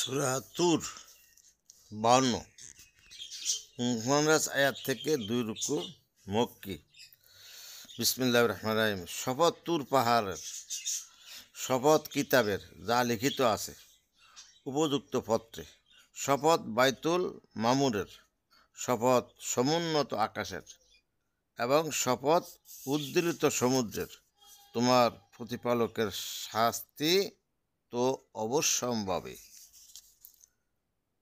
সূরা তুর 52 49 আয়াত থেকে 2 রুকু মক্কি। বিসমিল্লাহির রহমানির রহিম। শপথ তুর পাহাড়ের, শপথ কিতাবের যা লিখিত আছে উপযুক্ত পত্রে, শপথ বাইতুল মামুরের, শপথ সমুন্নত আকাশের এবং শপথ উদ্দীলিত সমুদ্রের। তোমার প্রতিপালকের শাস্তি তো অবশ্যম্ভাবী,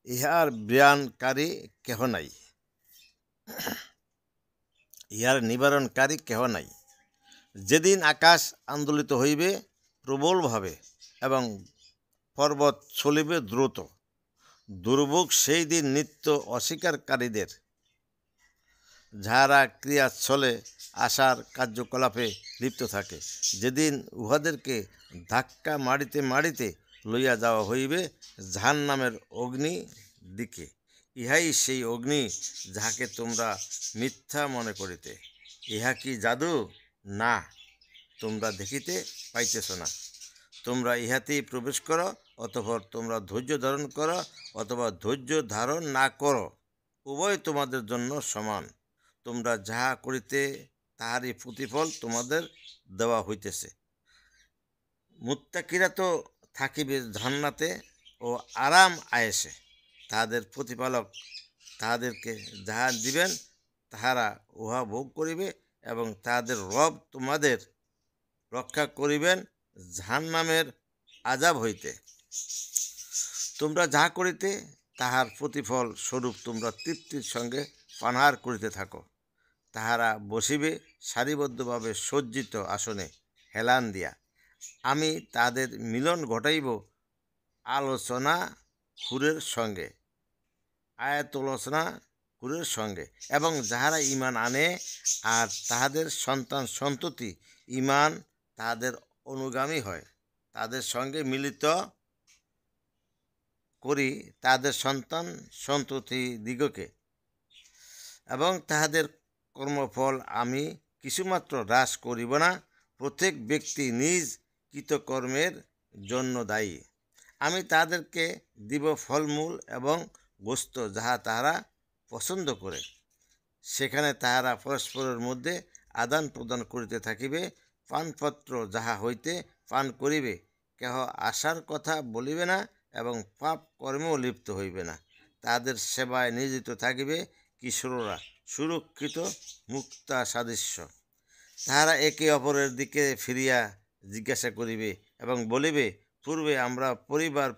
ইহার বয়ানকারী কেহ নাই, ইহার নিবারণকারী কেহ নাই। যেদিন আকাশ আন্দোলিত হইবে প্রবলভাবে এবং পর্বত চলিবে দ্রুত, দুর্ভোগ সেই দিন নিত্য অস্বীকারীদের, যাহারা ক্রিয়াচ্ছলে আশার কার্যকলাপে লিপ্ত থাকে। যেদিন উহাদেরকে ধাক্কা মারিতে মারিতে লইয়া যাওয়া হইবে জাহান্নামের অগ্নি দিকে। ইহাই সেই অগ্নি যাহাকে তোমরা মিথ্যা মনে করিতে। ইহা কি জাদু? না, তোমরা দেখিতে পাইতেছ না। তোমরা ইহাতেই প্রবেশ করো, অতঃপর তোমরা ধৈর্য ধারণ করো অথবা ধৈর্য ধারণ না করো, উভয় তোমাদের জন্য সমান। তোমরা যাহা করিতে তাহারই প্রতিফল তোমাদের দেওয়া হইতেছে। মুত্তাকিরা তো থাকিবে জান্নাতে ও আরাম আয়েসে। তাহাদের প্রতিপালক তাহাদেরকে যাহা দিবেন তাহারা উহা ভোগ করিবে এবং তাহাদের রব তোমাদের রক্ষা করিবেন জাহান্নামের আযাব হইতে। তোমরা যাহা করিতে তাহার প্রতিফল স্বরূপ তোমরা তৃপ্তির সঙ্গে পানাহার করিতে থাকো। তাহারা বসিবে সারিবদ্ধভাবে সজ্জিত আসনে হেলান দিয়া। আমি তাদের মিলন ঘটাইব আলোচনা খুরের সঙ্গে, আয়াতলোচনা খুরের সঙ্গে, এবং যাহারা ঈমান আনে আর তাহাদের সন্তান সন্ততি ঈমান তাহাদের অনুগামী হয়, তাদের সঙ্গে মিলিত করি তাহাদের সন্তান সন্ততি দিগকে, এবং তাহাদের কর্মফল আমি কিছুমাত্র হ্রাস করিব না। প্রত্যেক ব্যক্তি নিজ কৃতকর্মের জন্য দায়ী। আমি তাহাদেরকে দিব ফলমূল এবং গোস্ত যাহা তাহারা পছন্দ করে। সেখানে তাহারা পরস্পরের মধ্যে আদান প্রদান করিতে থাকিবে। পানপত্র যাহা হইতে পান করিবে, কেহ আশার কথা বলিবে না এবং পাপ কর্মেও লিপ্ত হইবে না। তাহাদের সেবায় নিয়োজিত থাকিবে কিশোররা, সুরক্ষিত মুক্তা সাদৃশ্য। তাহারা একে অপরের দিকে ফিরিয়া জিজ্ঞাসা করিবে এবং বলিবে, পূর্বে আমরা পরিবার